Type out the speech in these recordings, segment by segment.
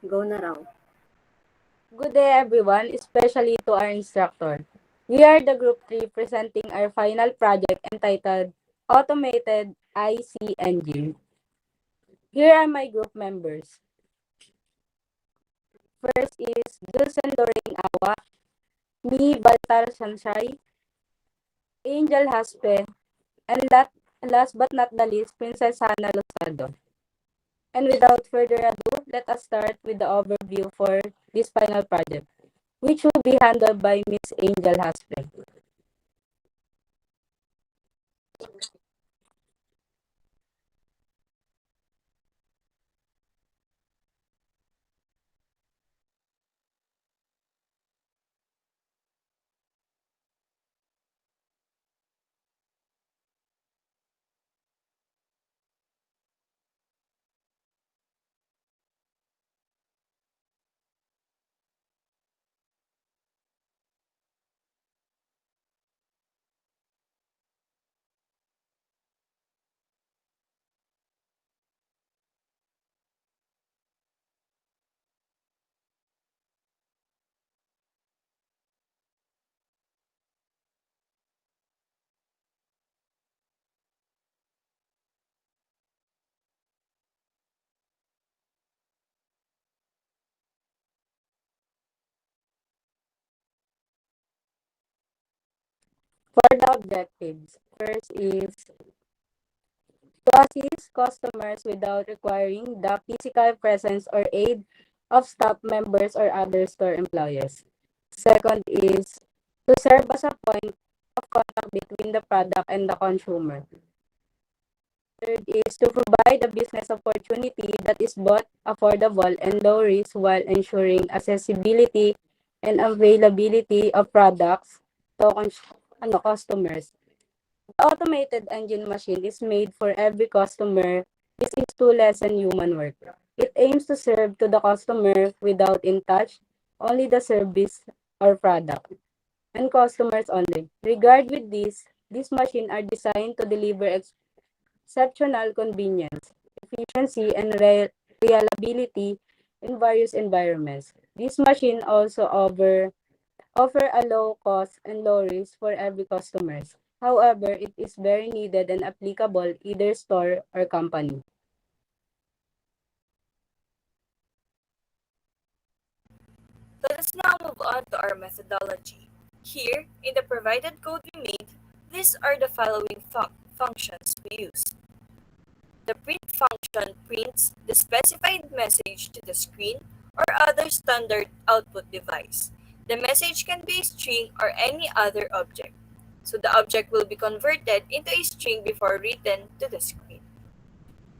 Go na raw. Good day everyone, especially to our instructor. We are the group 3 presenting our final project entitled Automated I.C.Engine. Here are my group members. First is Jilsen Lureine N, me, Baltar Sanshai, Angel Jaspe, and last but not the least, Princess Hannah Lustado. And without further ado, let us start with the overview for this final project, which will be handled by Miss Angel Jaspe. For the objectives, first is to assist customers without requiring the physical presence or aid of staff members or other store employees. Second is to serve as a point of contact between the product and the consumer. Third is to provide a business opportunity that is both affordable and low risk while ensuring accessibility and availability of products to customers. The automated engine machine is made for every customer. This is to lessen human work. It aims to serve to the customer without in touch, only the service or product, and customers only. Regard with this, these machines are designed to deliver exceptional convenience, efficiency, and reliability in various environments. This machine also offer a low cost and low risk for every customers. However, it is very needed and applicable either store or company. Let us now move on to our methodology. Here, in the provided code we made, these are the following functions we use. The print function prints the specified message to the screen or other standard output device. The message can be a string or any other object. So the object will be converted into a string before written to the screen.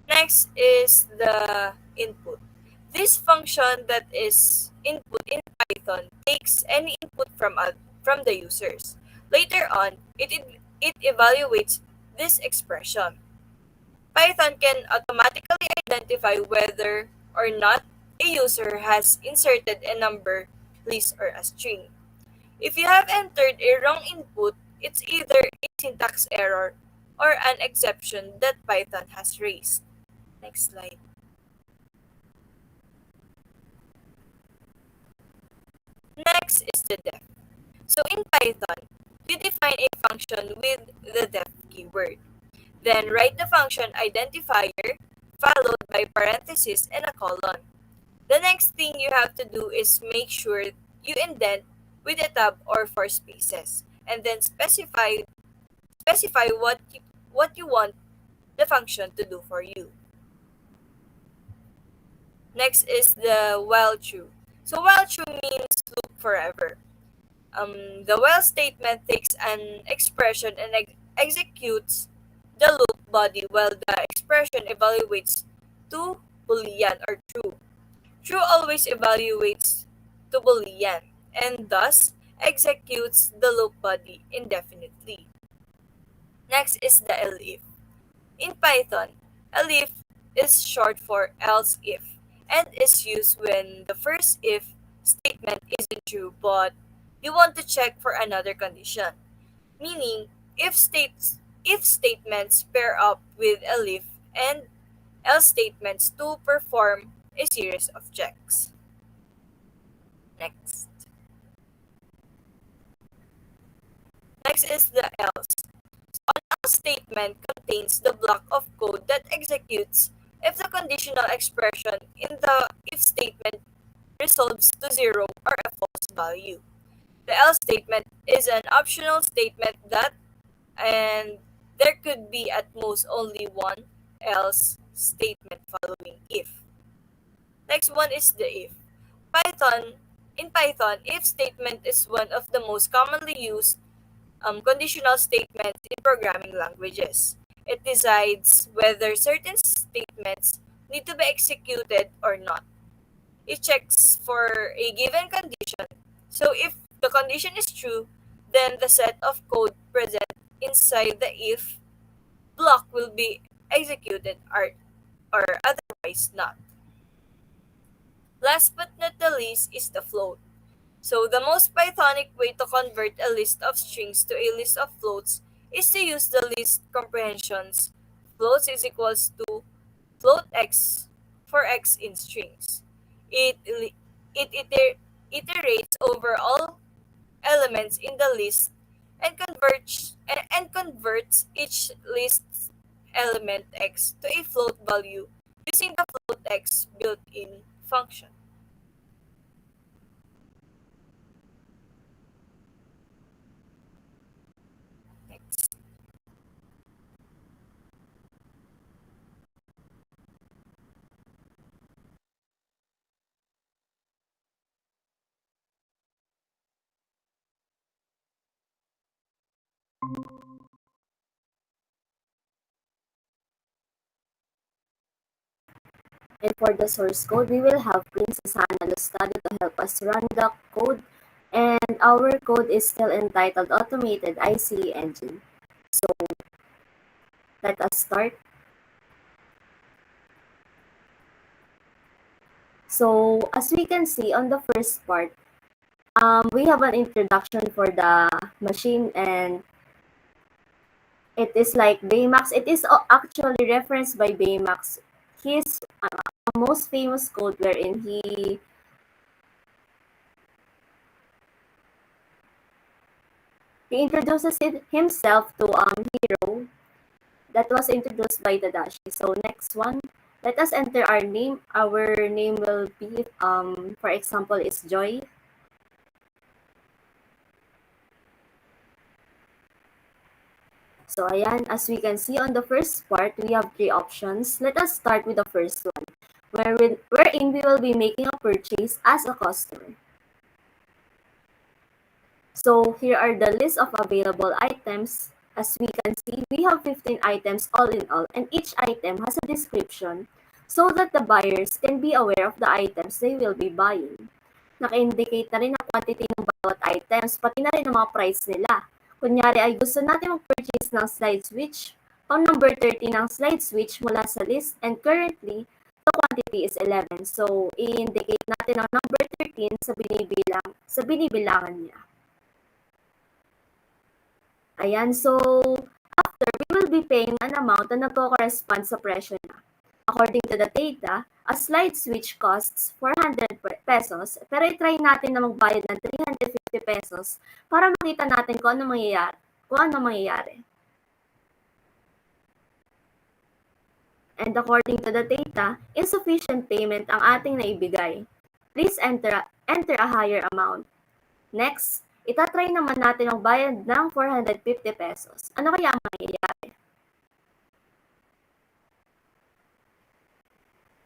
Next is the input. This function that is input in Python takes any input from the users. Later on, it evaluates this expression. Python can automatically identify whether or not a user has inserted a number, list, or a string. If you have entered a wrong input, it's either a syntax error or an exception that Python has raised. Next slide. Next is the def. So in Python, we define a function with the def keyword. Then write the function identifier followed by parentheses and a colon. The next thing you have to do is make sure you indent with a tab or four spaces, and then specify what you want the function to do for you. Next is the while true. So while true means loop forever. The while statement takes an expression and executes the loop body while the expression evaluates to Boolean or true. True always evaluates to Boolean and thus executes the loop body indefinitely. Next is the elif. In Python, elif is short for else if and is used when the first if statement isn't true but you want to check for another condition. Meaning, if if statements pair up with a if and else statements to perform a series of checks. Next. Next is the else. Else statement contains the block of code that executes if the conditional expression in the if statement resolves to zero or a false value. The else statement is an optional statement that and there could be at most only one else statement following if. Next one is the if. Python In Python, if statement is one of the most commonly used conditional statements in programming languages. It decides whether certain statements need to be executed or not. It checks for a given condition. So if the condition is true, then the set of code present inside the if block will be executed or otherwise not. Last but not the least is the float. So the most Pythonic way to convert a list of strings to a list of floats is to use the list comprehensions. Floats is equals to float x for x in strings. It iterates over all elements in the list and converts each list element x to a float value using the float x built-in function. Next. And for the source code, we will have Princess Hannah Lustado to help us run the code. And our code is still entitled Automated IC Engine. So let us start. So as we can see on the first part, we have an introduction for the machine, and it is like Baymax. It is actually referenced by Baymax. His most famous code wherein he introduces himself to hero that was introduced by Tadashi. So next one, let us enter our name. Our name will be for example is Joy. So ayan, as we can see on the first part, we have three options. Let us start with the first one, wherein we will be making a purchase as a customer. So here are the list of available items. As we can see, we have 15 items all in all, and each item has a description so that the buyers can be aware of the items they will be buying. Naka-indicate na rin ang quantity ng bawat items, pati na rin ang mga price nila. Kunyari ay gusto natin mag-purchase ng slide switch, pang number 30 ng slide switch mula sa list, and currently, the quantity is 11. So, i-indicate natin ang number 13 sa binibilangan niya. Ayan, so after, we will be paying an amount na nagko-correspond sa presyo niya. According to the data, a slide switch costs 400 pesos, pero i-try natin na magbayad ng 350 pesos para makita natin kung ano mangyayari. And according to the data, insufficient payment ang ating naibigay. Please enter a higher amount. Next, itatry naman natin ang bayad ng 450 pesos. Ano kaya ang mangyayari?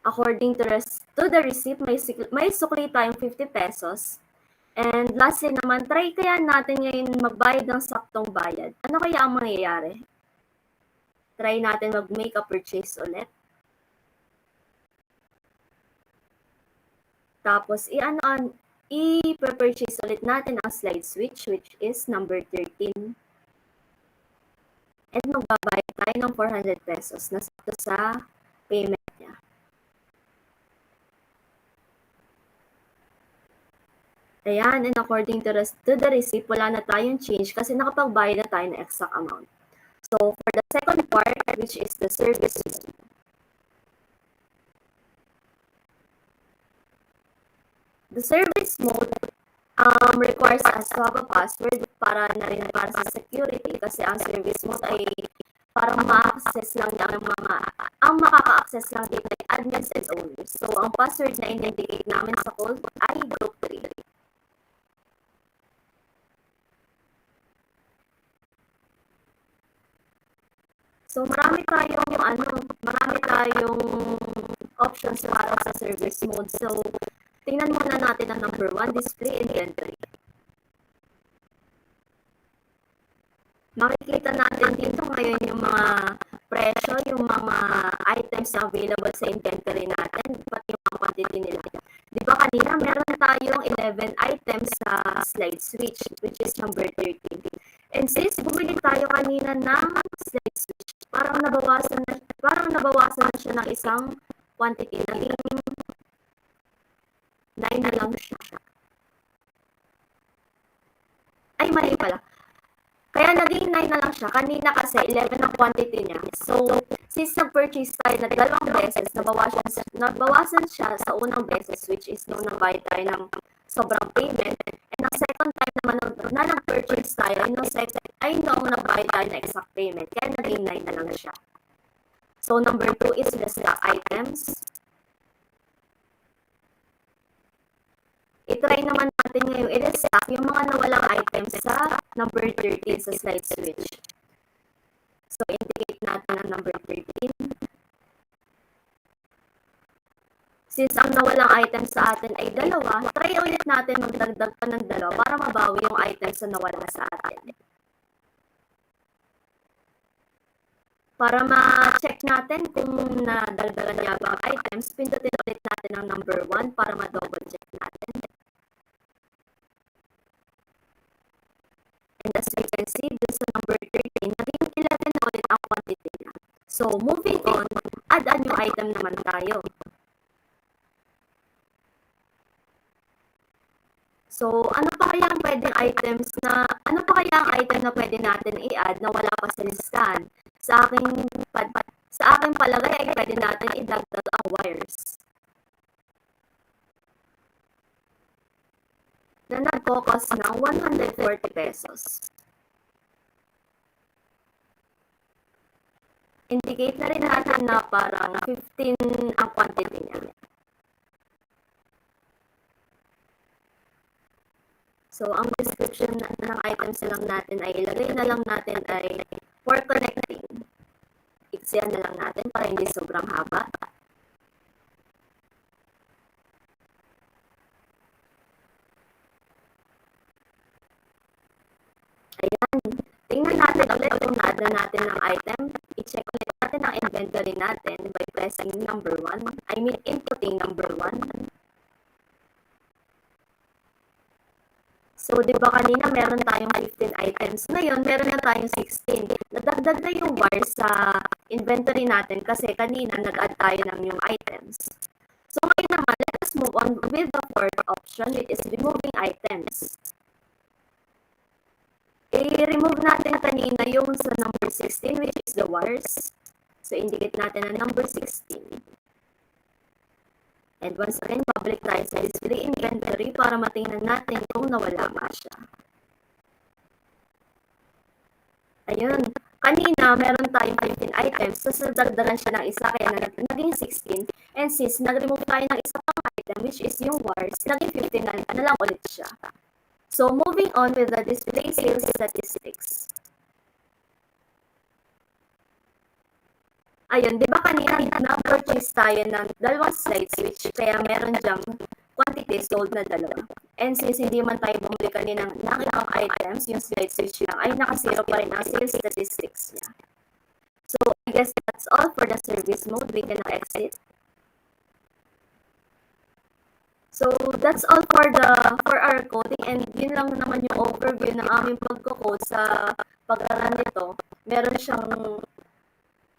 According to the receipt, may sukli tayong 50 pesos. And lastly naman, try kaya natin ngayon magbayad ng saktong bayad. Ano kaya ang mangyayari? Try natin mag-make a purchase ulit. Tapos, i-purchase ulit natin ang slide switch, which is number 13. And magbabayad tayo ng 400 pesos na sakto sa payment niya. Ayan, and according to the receipt, wala na tayong change kasi nakapagbayad na tayo ng exact amount. So, for the second part, which is the service mode. The service mode requires us to have a password para na rin para sa security kasi ang service mode ay parang ma-access lang niya ang makaka-access lang dito ay admins and owners. So, ang password na in-indicate namin sa code ay group 3. So, marami tayong options para sa service mode. So, tingnan muna natin ang number 1, display inventory. Makikita natin dito ngayon yung mga presyo, yung mga items na available sa inventory natin, pati yung mga quantity nila. Di ba kanina, meron tayong 11 items sa slide switch, which is number 13. And since bumili tayo kanina ng slide switch, parang nabawasan na siya ng isang quantity. Naging 9 na lang siya. Ay, mali pala. Kaya naging 9 na lang siya. Kanina kasi 11 ang quantity niya. So, since nag-purchase tayo na dalawang beses, nabawasan siya sa unang beses, which is nung nagbayad tayo ng sobrang payment. And ang second time naman na nag-purchase tayo, ay nung nagbayad tayo ng exact payment. Kaya naging 9 na lang siya. So, number 2 is the stock items. I-try naman natin ngayon i-restock yung mga nawalang items sa number 13 sa slide switch. So, indicate natin ang number 13. Since ang nawalang item sa atin ay dalawa, try ulit natin magdagdag pa ng dalawa para mabawi yung items na nawala sa atin. Para ma-check natin kung nadagdagan niya ba ang items, pindutin ulit natin ang number 1 para ma-double check natin. And as you can see, dun sa number 13, naging 11 na ulit ang quantity niya. So, moving on, add a new item naman tayo. So, ano pa kaya ang item na pwede natin i-add na wala pa sa listahan? Sa aking palagay ay pwede natin idagdag ang wires. Na nagko-cost ng 140 pesos. Indicate na rin natin na parang 15 ang quantity niya. So, ang description ng items lang natin ay ilagay na lang natin ay for connecting. Iksiyan na lang natin para hindi sobrang haba. Ayan. Tingnan natin ulit kung na-add na natin ng item. I-check ulit natin ang inventory natin by pressing number 1. Inputting number 1. So, di ba kanina meron tayong 15 items. Ngayon, meron na tayong 16. Nadagdag na yung wires sa inventory natin kasi kanina nag-add tayo ng new items. So, ngayon naman, let us move on with the fourth option, which is removing items. I-remove natin kanina yung sa number 16, which is the wires. So, indicate natin ang number 16. And once again, babalik tayo sa display inventory para matingnan natin kung nawala ba siya. Ayun. Kanina, meron tayong 15 items. So, dagdagan siya ng isa kaya naging 16. And since nag-remove tayo ng isa pang item, which is yung wires, naging 15 na lang ulit siya. So, moving on with the display sales statistics. Ayun, di ba kanina na-purchase tayo ng dalawang slide switch, kaya meron dyang quantity sold na dalawa. And since hindi man tayo bumili kanina ng ilang items, yung slide switch lang, ay naka-zero pa rin ang sales statistics niya. So, I guess that's all for the service mode. We can now exit. So, that's all for our coding, and yun lang naman yung overview ng aming pagko-code sa pag-aral nito. Meron siyang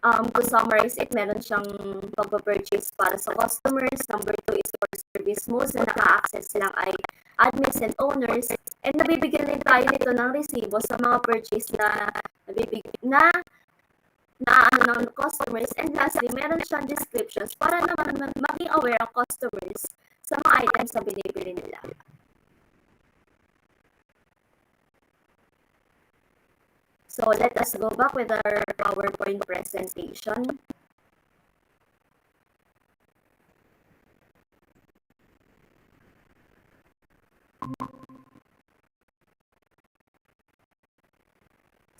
to summarize it, meron siyang pag-purchase para sa customers. Number 2 is for service modes na naka-access lang ay admins and owners. And nabibigyan din tayo nito ng resibo sa mga purchase na na ng customers, and lastly, meron siyang descriptions para naman maging aware ang customers sa mga items na binibili nila. So let us go back with our PowerPoint presentation.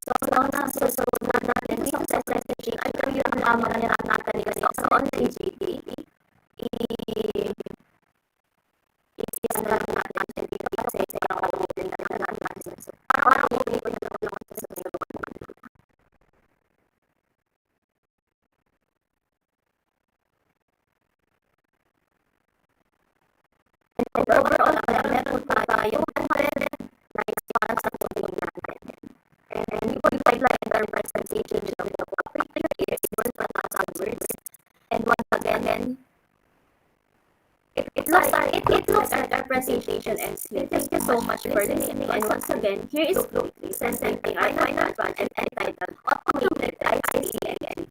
So nasusunod natin dito sa messaging ay yung lamang niya natin kasi sa online GP. I-is na lang natin dito kasi sa ulitin na natin. So para ulitin ko na lang sa susunod. And overall, meron tayo 100 response sa tuloy natin. And we would like our presentation to the public is worth a lot of words. And once again, it looks like our presentation ends here. Thank you so much for listening. And once again, here is presenting our final one and entitled Automated I.C.Engine.